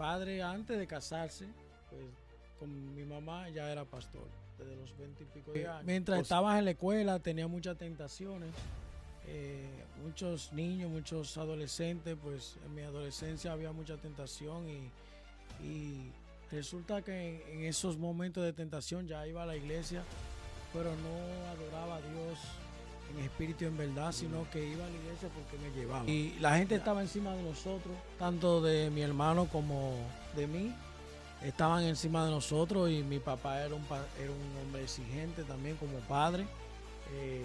padre, antes de casarse, pues con mi mamá ya era pastor, desde los 20 y pico de años. Mientras estabas en la escuela tenía muchas tentaciones, muchos niños, muchos adolescentes, pues en mi adolescencia había mucha tentación y resulta que en esos momentos de tentación ya iba a la iglesia, pero no adoraba a Dios en espíritu y en verdad, sino que iba a la iglesia porque me llevaba. Y la gente estaba encima de nosotros, tanto de mi hermano como de mí, estaban encima de nosotros y mi papá era un hombre exigente también como padre. Eh,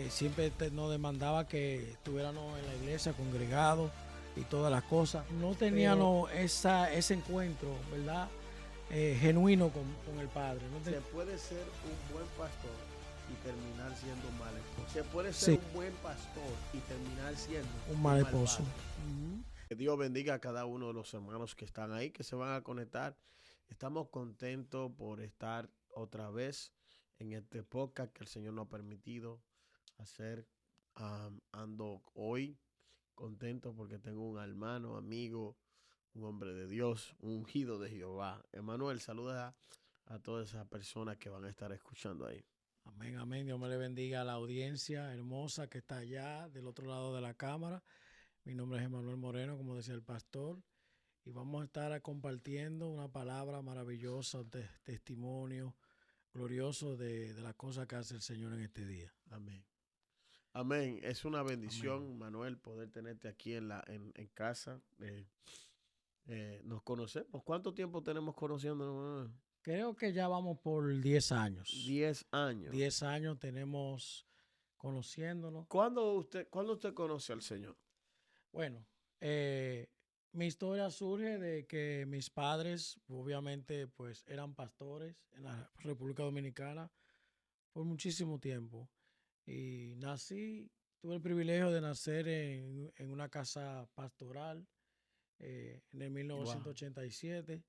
Siempre nos demandaba que estuviéramos en la iglesia congregados y todas las cosas. No teníamos ese encuentro, ¿verdad? Genuino con el Padre. Se puede ser un buen pastor y terminar siendo un mal esposo. Se puede ser un buen pastor y terminar siendo un mal esposo. Que Dios bendiga a cada uno de los hermanos que están ahí, que se van a conectar. Estamos contentos por estar otra vez en este podcast que el Señor nos ha permitido hacer. Ando hoy contento porque tengo un hermano, amigo, un hombre de Dios, un ungido de Jehová. Emanuel, saluda a todas esas personas que van a estar escuchando ahí. Amén, amén. Dios me le bendiga a la audiencia hermosa que está allá del otro lado de la cámara. Mi nombre es Emanuel Moreno, como decía el pastor, y vamos a estar compartiendo una palabra maravillosa, un testimonio glorioso de las cosas que hace el Señor en este día. Amén. Amén. Es una bendición, Amén. Manuel, poder tenerte aquí en casa. Nos conocemos. ¿Cuánto tiempo tenemos conociéndonos? Creo que ya vamos por 10 años. 10 años. 10 años tenemos conociéndonos. ¿Cuándo usted conoce al Señor? Bueno, mi historia surge de que mis padres, obviamente, pues eran pastores en la República Dominicana por muchísimo tiempo. Y tuve el privilegio de nacer en una casa pastoral en el 1987. Wow.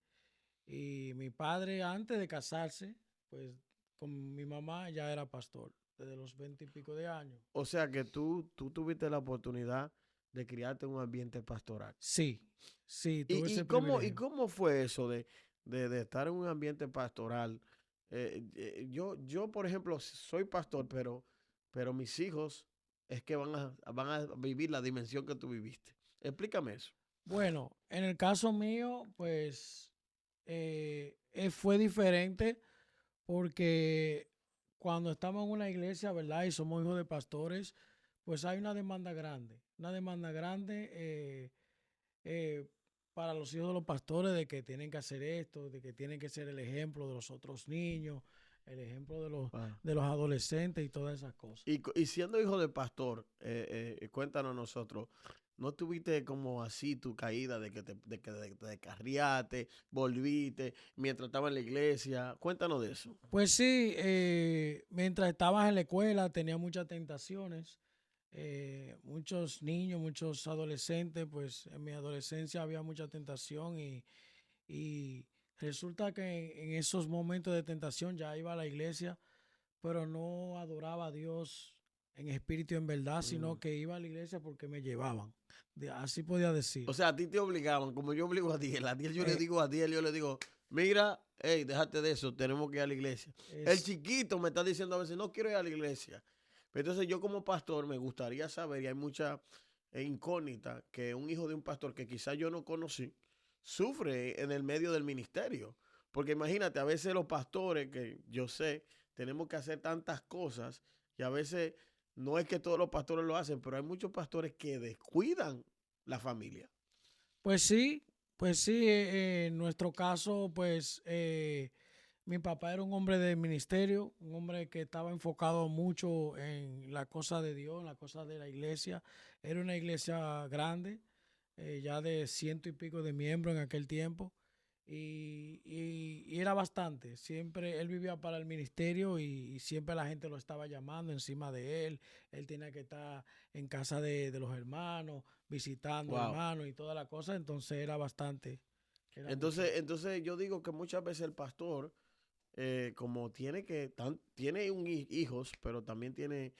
Y mi padre, antes de casarse, pues con mi mamá ya era pastor desde los 20 y pico de años. O sea que tú tuviste la oportunidad de criarte en un ambiente pastoral. Sí, tuve ese privilegio. privilegio. ¿Y cómo fue eso de estar en un ambiente pastoral? Yo, por ejemplo, soy pastor, pero mis hijos es que van a vivir la dimensión que tú viviste. Explícame eso. Bueno, en el caso mío, pues fue diferente porque cuando estamos en una iglesia, ¿verdad? Y somos hijos de pastores, pues hay una demanda grande para los hijos de los pastores de que tienen que hacer esto, de que tienen que ser el ejemplo de los otros niños, el ejemplo de los adolescentes y todas esas cosas. Y siendo hijo de pastor, cuéntanos nosotros, ¿no tuviste como así tu caída de que te descarriaste, volviste mientras estaba en la iglesia? Cuéntanos de eso. Pues sí, mientras estabas en la escuela tenía muchas tentaciones. Muchos niños, muchos adolescentes, pues en mi adolescencia había mucha tentación y resulta que en esos momentos de tentación ya iba a la iglesia, pero no adoraba a Dios en espíritu y en verdad, sino que iba a la iglesia porque me llevaban. Así podía decir. O sea, a ti te obligaban, como yo obligo a Diel. Yo le digo, mira, hey, déjate de eso, tenemos que ir a la iglesia. El chiquito me está diciendo a veces, no quiero ir a la iglesia. Pero entonces yo como pastor me gustaría saber, y hay mucha incógnita, que un hijo de un pastor que quizás yo no conocí, sufre en el medio del ministerio. Porque imagínate, a veces los pastores, que yo sé, tenemos que hacer tantas cosas, y a veces no es que todos los pastores lo hacen, pero hay muchos pastores que descuidan la familia. Pues sí, en nuestro caso, pues mi papá era un hombre de ministerio, un hombre que estaba enfocado mucho en la cosa de Dios, en la cosa de la iglesia. Era una iglesia grande, ya de 100 y pico de miembros en aquel tiempo. Y era bastante. Siempre él vivía para el ministerio y siempre la gente lo estaba llamando encima de él. Él tenía que estar en casa de los hermanos, visitando hermanos y toda la cosa. Entonces era bastante. Entonces yo digo que muchas veces el pastor, como tiene hijos, pero también tiene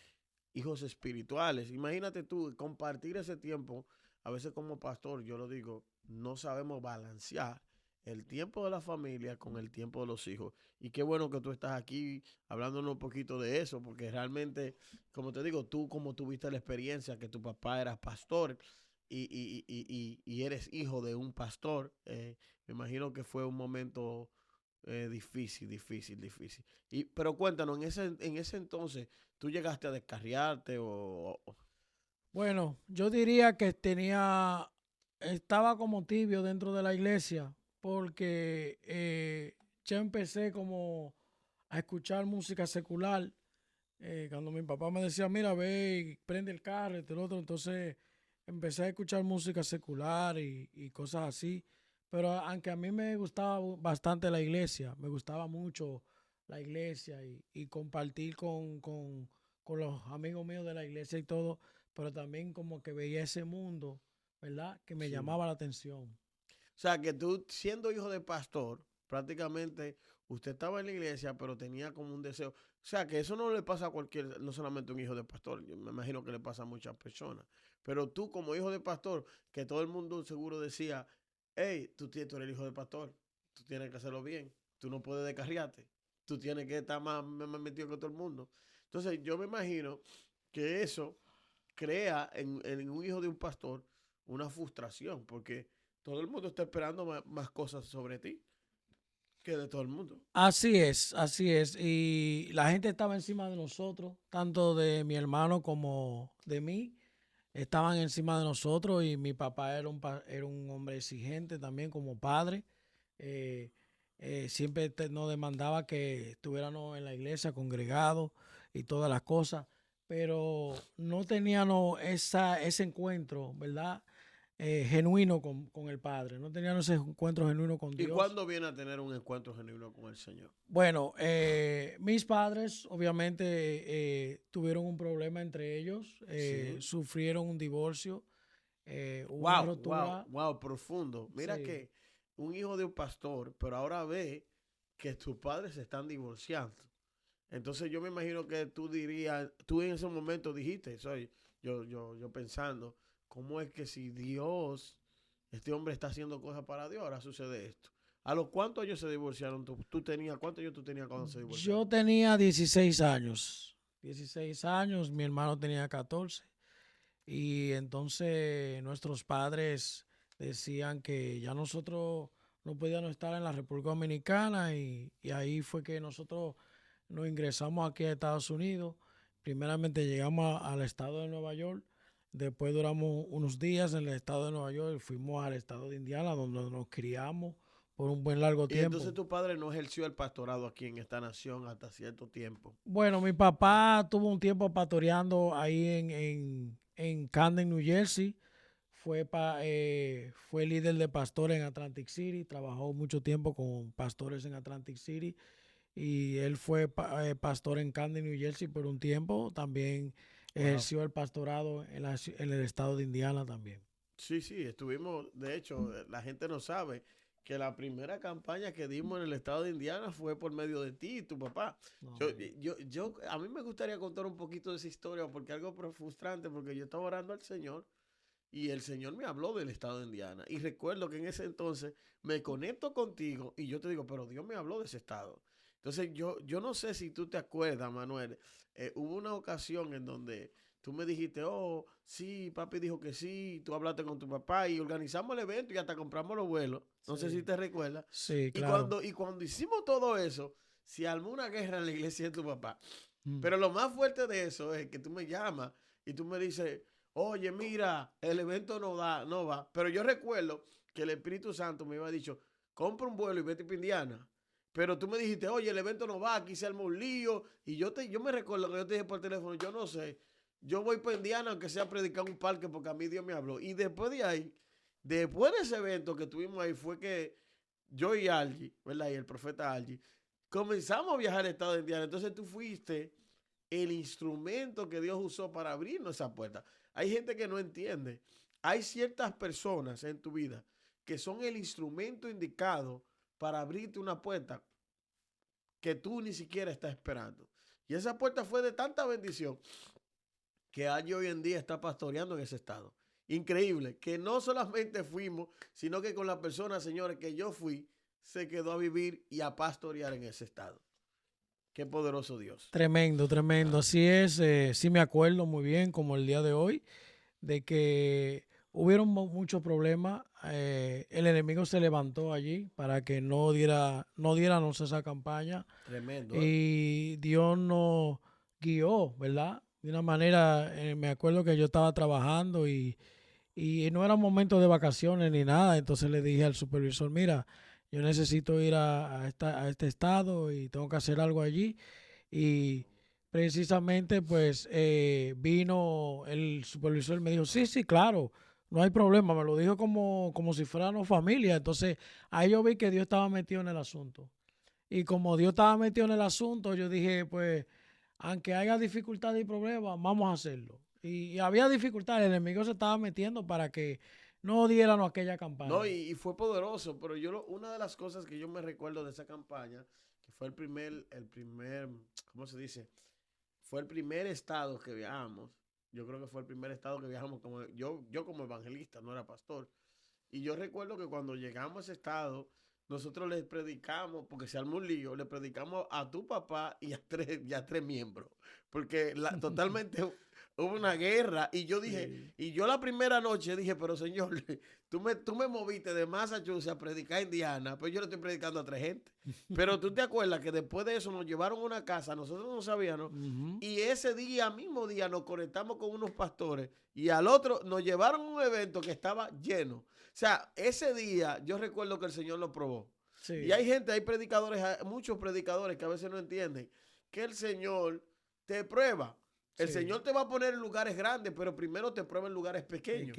hijos espirituales. Imagínate tú compartir ese tiempo. A veces como pastor, yo lo digo, no sabemos balancear el tiempo de la familia con el tiempo de los hijos. Y qué bueno que tú estás aquí hablándonos un poquito de eso, porque realmente, como te digo, tú como tuviste la experiencia que tu papá era pastor y eres hijo de un pastor, me imagino que fue un momento difícil. Pero cuéntanos, en ese entonces, ¿tú llegaste a descarriarte o? Bueno, yo diría que estaba como tibio dentro de la iglesia porque yo empecé como a escuchar música secular. Cuando mi papá me decía, mira, ve y prende el carro, y el otro, entonces empecé a escuchar música secular y cosas así. Pero aunque a mí me gustaba bastante la iglesia, me gustaba mucho la iglesia y compartir con los amigos míos de la iglesia y todo, pero también como que veía ese mundo, ¿verdad? Que me Sí. llamaba la atención. O sea, que tú, siendo hijo de pastor, prácticamente usted estaba en la iglesia, pero tenía como un deseo. O sea, que eso no le pasa a cualquier, no solamente a un hijo de pastor, yo me imagino que le pasa a muchas personas. Pero tú, como hijo de pastor, que todo el mundo seguro decía, hey, tú eres el hijo de pastor, tú tienes que hacerlo bien, tú no puedes descarriarte, tú tienes que estar más metido que todo el mundo. Entonces, yo me imagino que eso crea en un hijo de un pastor una frustración, porque todo el mundo está esperando más cosas sobre ti que de todo el mundo. Así es, así es. Y la gente estaba encima de nosotros, tanto de mi hermano como de mí. Estaban encima de nosotros y mi papá era un hombre exigente también como padre. Eh, siempre nos demandaba que estuviéramos en la iglesia congregados y todas las cosas, pero no teníamos ese encuentro, ¿verdad? Genuino con el Padre, no teníamos ese encuentro genuino con ¿Y Dios. cuándo viene a tener un encuentro genuino con el Señor? Bueno, mis padres obviamente tuvieron un problema entre ellos, Sí. sufrieron un divorcio, hubo una Wow, rotura. profundo. Mira Sí, que un hijo de un pastor, pero ahora ve que tus padres se están divorciando. Entonces yo me imagino que tú dirías, tú en ese momento dijiste, yo pensando, ¿cómo es que si Dios, este hombre está haciendo cosas para Dios, ahora sucede esto? ¿A los cuántos ellos se divorciaron? ¿Tú tenías, cuántos años tú tenías cuando se yo divorciaron? tenía 16 años, 16 años, mi hermano tenía 14 y entonces nuestros padres decían que ya nosotros no podíamos estar en la República Dominicana y ahí fue que nosotros nos ingresamos aquí a Estados Unidos. Primeramente llegamos al estado de Nueva York, después duramos unos días en el estado de Nueva York y fuimos al estado de Indiana donde nos criamos por un buen largo Y entonces tiempo. tu padre no ejerció el pastorado aquí en esta nación hasta cierto tiempo. Bueno, mi papá tuvo un tiempo pastoreando ahí en Camden, New Jersey. Fue líder de pastor en Atlantic City. Trabajó mucho tiempo con pastores en Atlantic City. Y él fue pastor en Camden, New Jersey por un tiempo. También Wow. ejerció el pastorado en el estado de Indiana también. Sí, estuvimos, de hecho, la gente no sabe que la primera campaña que dimos en el estado de Indiana fue por medio de ti y tu papá. No, bien. A mí me gustaría contar un poquito de esa historia porque algo frustrante, porque yo estaba orando al Señor y el Señor me habló del estado de Indiana. Y recuerdo que en ese entonces me conecto contigo y yo te digo, pero Dios me habló de ese estado. Entonces yo no sé si tú te acuerdas, Manuel, hubo una ocasión en donde tú me dijiste, oh, sí, papi dijo que sí, tú hablaste con tu papá y organizamos el evento y hasta compramos los vuelos. No sé si Sí, te recuerdas. sí, Y claro. cuando hicimos todo eso, se armó una guerra en la iglesia de tu papá. Mm. Pero lo más fuerte de eso es que tú me llamas y tú me dices, oye, mira, el evento no va. Pero yo recuerdo que el Espíritu Santo me había dicho, compra un vuelo y vete para Indiana. Pero tú me dijiste, oye, el evento no va, aquí se arma un lío. Y yo me recuerdo que yo te dije por teléfono, yo no sé, yo voy para Indiana aunque sea a predicar un parque porque a mí Dios me habló. Y después de ahí, después de ese evento que tuvimos ahí, fue que yo y Algi, ¿verdad? Y el profeta Algi, comenzamos a viajar al estado de Indiana. Entonces tú fuiste el instrumento que Dios usó para abrirnos esa puerta. Hay gente que no entiende. Hay ciertas personas en tu vida que son el instrumento indicado para abrirte una puerta que tú ni siquiera estás esperando. Y esa puerta fue de tanta bendición que allí hoy en día está pastoreando en ese estado. increíble, que no solamente fuimos, sino que con la persona, señores, que yo fui, se quedó a vivir y a pastorear en ese estado. Qué poderoso Dios. Tremendo, tremendo. Así es, sí me acuerdo muy bien, como el día de hoy, de que hubieron muchos problemas. El enemigo se levantó allí para que no diéramos esa campaña. Tremendo. Y Dios nos guió, ¿verdad? De una manera, me acuerdo que yo estaba trabajando y no era momento de vacaciones ni nada. Entonces le dije al supervisor, mira, yo necesito ir a este estado y tengo que hacer algo allí. Y precisamente pues vino el supervisor y me dijo, sí, sí, claro, no hay problema. Me lo dijo como si fuéramos familia. Entonces ahí yo vi que Dios estaba metido en el asunto. Y como Dios estaba metido en el asunto, yo dije, pues, aunque haya dificultades y problemas, vamos a hacerlo. Y había dificultades, el enemigo se estaba metiendo para que no diéramos aquella campaña. No, y fue poderoso, pero una de las cosas que yo me recuerdo de esa campaña, que fue el primer, ¿cómo se dice? Fue el primer estado que viajamos. Yo creo que fue el primer estado que viajamos como yo como evangelista, no era pastor. Y yo recuerdo que cuando llegamos a ese estado, nosotros les predicamos, porque se armó un lío, le predicamos a tu papá y a tres miembros. Porque totalmente hubo una guerra. Y yo dije, Sí. y yo la primera noche dije, pero señor, tú me moviste de Massachusetts a predicar a Indiana, pues yo le estoy predicando a tres gente. Pero tú te acuerdas que después de eso nos llevaron a una casa, nosotros no sabíamos, y ese mismo día, nos conectamos con unos pastores y al otro nos llevaron a un evento que estaba lleno. O sea, ese día yo recuerdo que el Señor lo probó. Sí. Y hay predicadores, muchos predicadores que a veces no entienden que el Señor te prueba. El Señor te va a poner en lugares grandes, pero primero te prueba en lugares pequeños.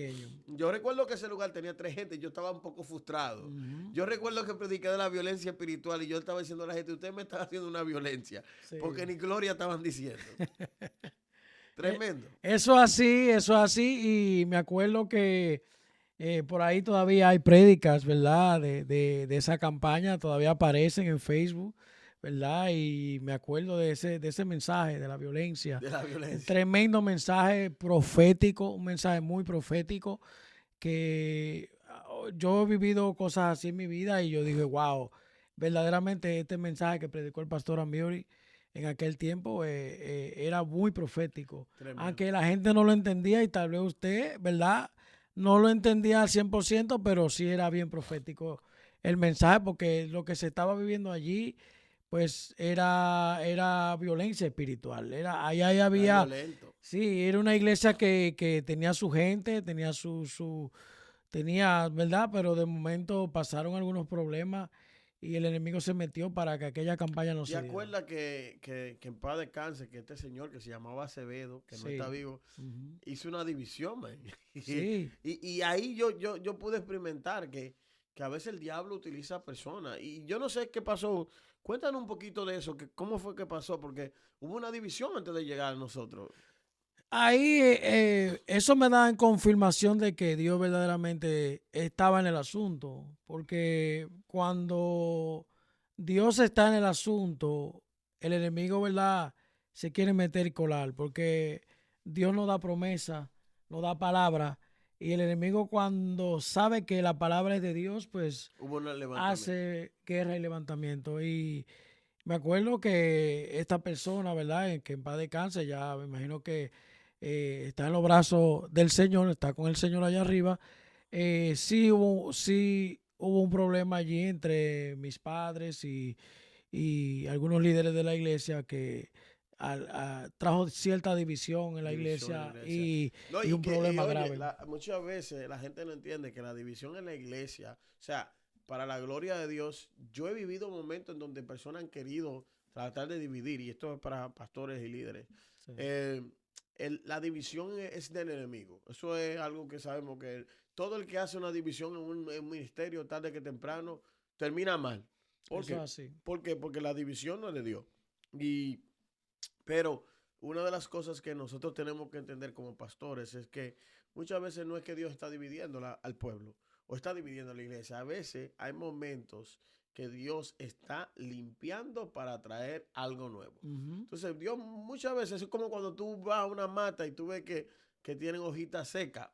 Yo recuerdo que ese lugar tenía tres gente y yo estaba un poco frustrado. Yo recuerdo que prediqué de la violencia espiritual y yo estaba diciendo a la gente, ustedes me están haciendo una violencia. Porque ni gloria estaban diciendo. Tremendo. Eso así. Y me acuerdo que por ahí todavía hay prédicas, ¿verdad? De esa campaña, todavía aparecen en Facebook, ¿verdad? Y me acuerdo de ese mensaje de la violencia. De la violencia. Un tremendo mensaje profético, un mensaje muy profético que yo he vivido cosas así en mi vida y yo dije, wow, verdaderamente este mensaje que predicó el pastor Ambiori en aquel tiempo era muy profético. Tremendo. Aunque la gente no lo entendía y tal vez usted, ¿verdad? No lo entendía al 100%, pero sí era bien profético el mensaje porque lo que se estaba viviendo allí pues era violencia espiritual. Ahí había, sí, era una iglesia que tenía su gente, tenía, ¿verdad? Pero de momento pasaron algunos problemas y el enemigo se metió para que aquella campaña no se diera. ¿Te acuerdas que en paz descanse, que este señor que se llamaba Acevedo, que no está vivo, hizo una división, man? Sí. Y ahí yo pude experimentar que a veces el diablo utiliza personas. Y yo no sé qué pasó. Cuéntanos un poquito de eso, cómo fue que pasó, porque hubo una división antes de llegar a nosotros. Ahí eso me da en confirmación de que Dios verdaderamente estaba en el asunto, porque cuando Dios está en el asunto, el enemigo, ¿verdad?, se quiere meter y colar, porque Dios nos da promesa, nos da palabra, y el enemigo cuando sabe que la palabra es de Dios, pues hace guerra y levantamiento. Y me acuerdo que esta persona, ¿verdad?, que en paz descanse, ya me imagino que está en los brazos del Señor, está con el Señor allá arriba. Sí hubo un problema allí entre mis padres y algunos líderes de la iglesia que trajo cierta división en la iglesia y un problema grave. Muchas veces la gente no entiende que la división en la iglesia, o sea, para la gloria de Dios, yo he vivido momentos en donde personas han querido tratar de dividir, y esto es para pastores y líderes. Sí. La división es del enemigo. Eso es algo que sabemos, que todo el que hace una división en un ministerio tarde que temprano termina mal. ¿Por qué? ¿Por qué? Porque la división no es de Dios. Pero una de las cosas que nosotros tenemos que entender como pastores es que muchas veces no es que Dios está dividiendo al pueblo o está dividiendo a la iglesia. A veces hay momentos que Dios está limpiando para traer algo nuevo. Entonces, Dios muchas veces es como cuando tú vas a una mata y tú ves que que tienen hojitas secas,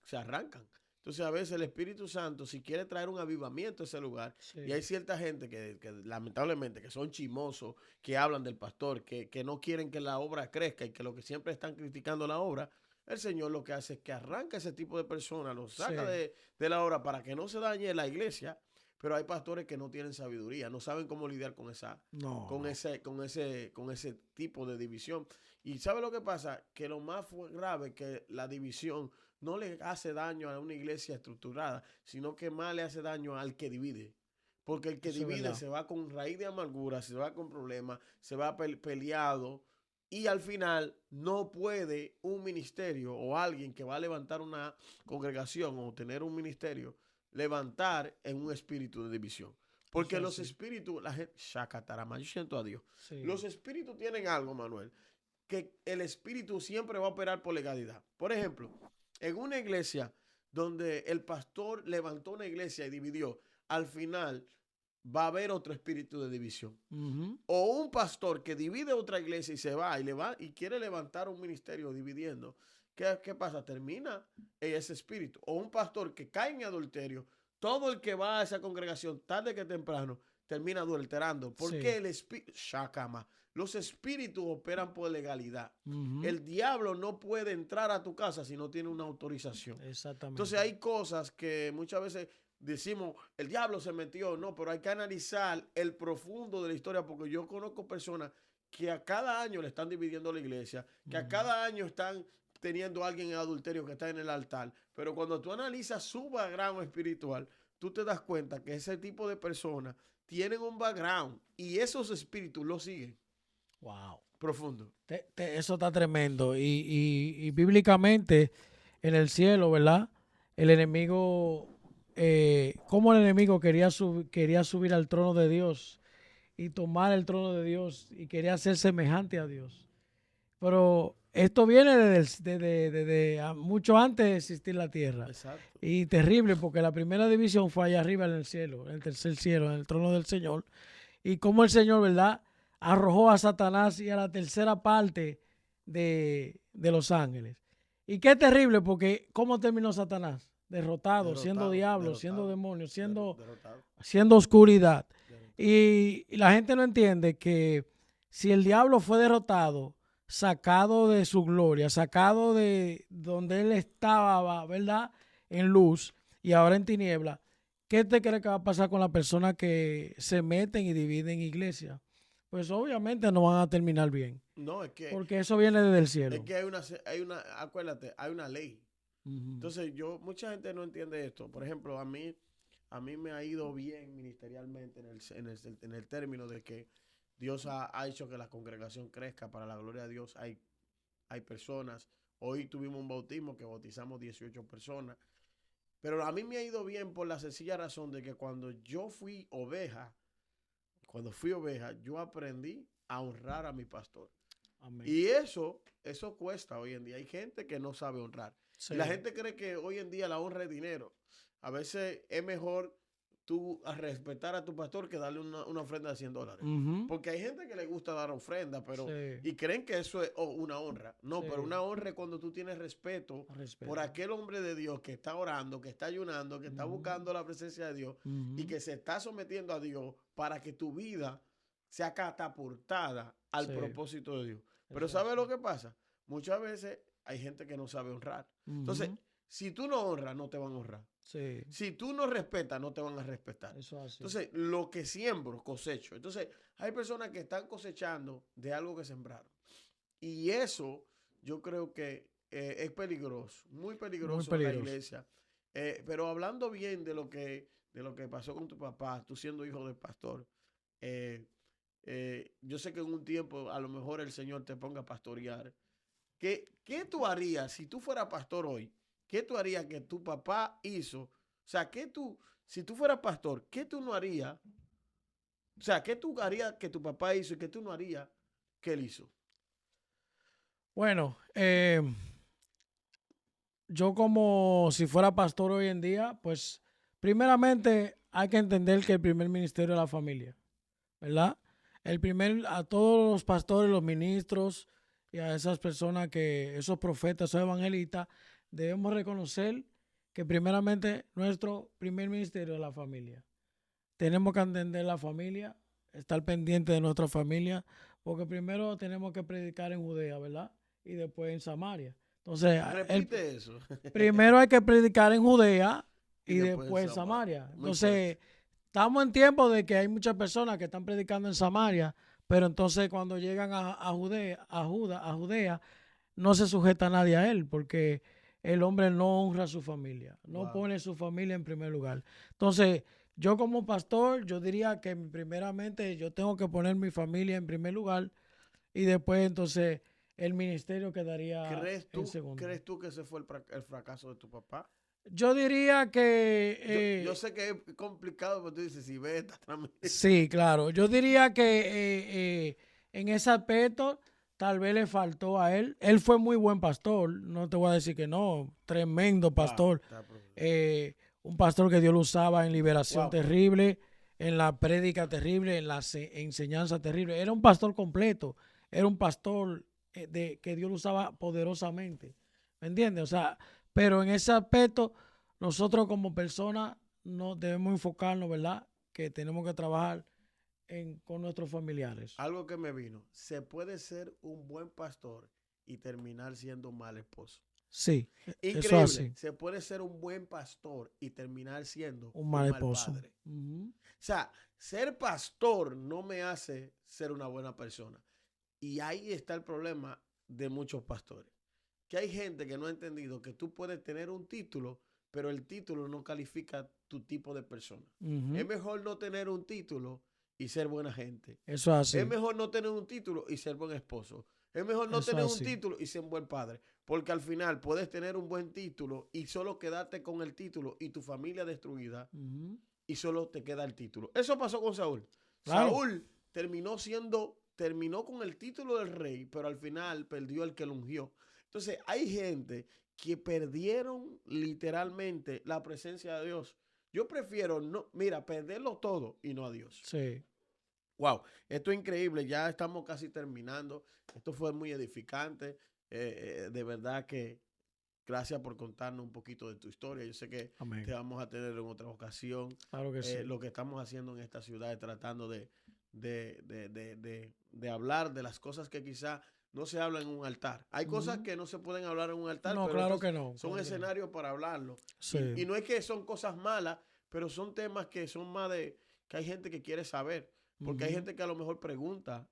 se arrancan. Entonces, a veces el Espíritu Santo, si quiere traer un avivamiento a ese lugar, y hay cierta gente que lamentablemente, que son chismosos, que hablan del pastor, que no quieren que la obra crezca y que lo que siempre están criticando la obra, el Señor lo que hace es que arranca ese tipo de personas, los saca de la obra para que no se dañe la iglesia. Pero hay pastores que no tienen sabiduría, no saben cómo lidiar con ese tipo de división. Y ¿sabe lo que pasa? Que lo más grave es que la división no le hace daño a una iglesia estructurada, sino que más le hace daño al que divide. Porque el que divide se va con raíz de amargura, se va con problemas, se va peleado. Y al final no puede un ministerio o alguien que va a levantar una congregación o tener un ministerio levantar en un espíritu de división. Porque los espíritus, la gente, shacatarama, yo siento a Dios. Sí. Los espíritus tienen algo, Manuel, que el espíritu siempre va a operar por legalidad. Por ejemplo, en una iglesia donde el pastor levantó una iglesia y dividió, al final va a haber otro espíritu de división. O un pastor que divide otra iglesia y se va y quiere levantar un ministerio dividiendo. ¿Qué pasa? Termina ese espíritu. O un pastor que cae en adulterio, todo el que va a esa congregación, tarde que temprano, termina adulterando. Porque el espíritu, shakama, los espíritus operan por legalidad. El diablo no puede entrar a tu casa si no tiene una autorización. Exactamente. Entonces hay cosas que muchas veces decimos, el diablo se metió. No, pero hay que analizar el profundo de la historia, porque yo conozco personas que a cada año le están dividiendo la iglesia, que a cada año están teniendo a alguien en adulterio que está en el altar. Pero cuando tú analizas su background espiritual, tú te das cuenta que ese tipo de personas tienen un background y esos espíritus lo siguen. Wow. Profundo. Eso está tremendo. Y bíblicamente, en el cielo, ¿verdad? El enemigo, cómo el enemigo quería subir al trono de Dios y tomar el trono de Dios y quería ser semejante a Dios. Pero esto viene desde mucho antes de existir la tierra. Exacto. Y terrible, porque la primera división fue allá arriba en el cielo, en el tercer cielo, en el trono del Señor. Y cómo el Señor, ¿verdad?, arrojó a Satanás y a la tercera parte de los ángeles. Y qué terrible, porque ¿cómo terminó Satanás? Derrotado, siendo diablo, siendo demonio, siendo oscuridad. Y la gente no entiende que si el diablo fue derrotado, sacado de su gloria, sacado de donde él estaba, ¿verdad?, en luz y ahora en tiniebla, ¿qué te cree que va a pasar con las personas que se meten y dividen iglesia? Pues obviamente no van a terminar bien. No, es que, porque eso viene desde el cielo. Es que acuérdate, hay una ley. Entonces mucha gente no entiende esto. Por ejemplo, a mí me ha ido bien ministerialmente en el término de que Dios ha hecho que la congregación crezca para la gloria de Dios. Hay personas. Hoy tuvimos un bautismo que bautizamos 18 personas. Pero a mí me ha ido bien por la sencilla razón de que cuando fui oveja, yo aprendí a honrar a mi pastor. Amén. Y eso cuesta hoy en día. Hay gente que no sabe honrar. Sí. Y la gente cree que hoy en día la honra es dinero. A veces es mejor tú respetar a tu pastor que darle una ofrenda de $100. Porque hay gente que le gusta dar ofrenda, pero y creen que eso es una honra. No, pero una honra es cuando tú tienes respeto por aquel hombre de Dios que está orando, que está ayunando, que está buscando la presencia de Dios y que se está sometiendo a Dios para que tu vida sea catapultada al propósito de Dios. Pero ¿sabes lo que pasa? Muchas veces hay gente que no sabe honrar. Entonces, si tú no honras, no te van a honrar. Sí. Si tú no respetas, no te van a respetar. Eso así. Entonces, lo que siembro, cosecho. Entonces, hay personas que están cosechando de algo que sembraron. Y eso, yo creo que es peligroso, muy peligroso en la iglesia. Pero hablando bien de lo que pasó con tu papá, tú siendo hijo del pastor, yo sé que en un tiempo a lo mejor el Señor te ponga a pastorear. ¿Qué tú harías si tú fueras pastor hoy? ¿Qué tú harías que tu papá hizo? O sea, si tú fueras pastor, ¿qué tú no harías? O sea, ¿qué tú harías que tu papá hizo y qué tú no harías que él hizo? Bueno, yo como si fuera pastor hoy en día, pues primeramente hay que entender que el primer ministerio es la familia, ¿verdad? A todos los pastores, los ministros, y a esas personas esos profetas, esos evangelistas, debemos reconocer que primeramente nuestro primer ministerio es la familia. Tenemos que entender la familia, estar pendiente de nuestra familia, porque primero tenemos que predicar en Judea, ¿verdad? Y después en Samaria. Entonces, repite eso. Primero hay que predicar en Judea y después en Samaria. Entonces, estamos en tiempo de que hay muchas personas que están predicando en Samaria, pero entonces cuando llegan a Judea, no se sujeta a nadie a él, porque el hombre no honra a su familia, no pone su familia en primer lugar. Entonces, yo como pastor, yo diría que primeramente yo tengo que poner mi familia en primer lugar y después entonces el ministerio quedaría en segundo. ¿Crees tú que ese fue el fracaso de tu papá? Yo diría que... yo sé que es complicado, pero tú dices, si ves esta transmisión. Sí, claro. Yo diría que en ese aspecto tal vez le faltó a él. Él fue muy buen pastor, no te voy a decir que no, tremendo pastor. Un pastor que Dios lo usaba en liberación terrible, en la prédica terrible, en la enseñanza terrible. Era un pastor completo, era un pastor que Dios lo usaba poderosamente. ¿Me entiendes? O sea, pero en ese aspecto, nosotros como personas no debemos enfocarnos, ¿verdad? Que tenemos que trabajar con nuestros familiares. Algo que me vino, se puede ser un buen pastor y terminar siendo un mal esposo. Sí, increíble. Eso así. Se puede ser un buen pastor y terminar siendo un mal esposo. Padre. O sea, ser pastor no me hace ser una buena persona. Y ahí está el problema de muchos pastores. Que hay gente que no ha entendido que tú puedes tener un título, pero el título no califica tu tipo de persona. Es mejor no tener un título y ser buena gente. Eso es así. Es mejor no tener un título y ser buen esposo. Es mejor no tener un título y ser un buen padre. Porque al final puedes tener un buen título y solo quedarte con el título y tu familia destruida y solo te queda el título. Eso pasó con Saúl. Claro. Saúl terminó con el título del rey, pero al final perdió el que lo ungió. Entonces hay gente que perdieron literalmente la presencia de Dios. Yo prefiero perderlo todo y no a Dios. Sí. Wow, esto es increíble. Ya estamos casi terminando. Esto fue muy edificante. De verdad que gracias por contarnos un poquito de tu historia. Yo sé que Amén. te vamos a tener en otra ocasión. Claro que sí. Lo que estamos haciendo en esta ciudad es tratando de hablar de las cosas que quizá no se hablan en un altar. Hay cosas que no se pueden hablar en un altar, no, pero claro que no. Son escenarios para hablarlo. Sí. Y no es que son cosas malas, pero son temas que son más que hay gente que quiere saber. Porque hay gente que a lo mejor pregunta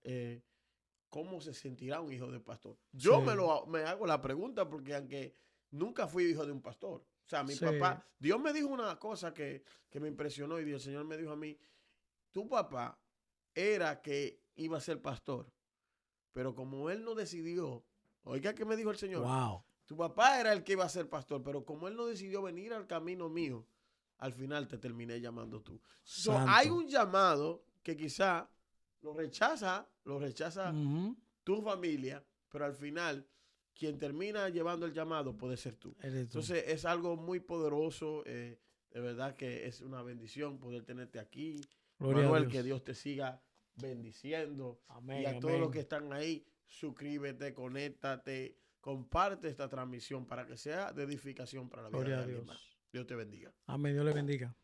cómo se sentirá un hijo de pastor. Yo me hago la pregunta porque aunque nunca fui hijo de un pastor. O sea, mi papá, Dios me dijo una cosa que me impresionó y el Señor me dijo a mí, tu papá era que iba a ser pastor, pero como él no decidió, oiga que me dijo el Señor, tu papá era el que iba a ser pastor, pero como él no decidió venir al camino mío, al final te terminé llamando tú. Hay un llamado que quizá lo rechaza tu familia, pero al final quien termina llevando el llamado puede ser tú. Entonces es algo muy poderoso, de verdad que es una bendición poder tenerte aquí. Gloria Manuel, que Dios te siga bendiciendo. Amén, y a todos los que están ahí, suscríbete, conéctate, comparte esta transmisión para que sea de edificación para la vida de alguien más. Dios te bendiga. Amén, Dios le bendiga.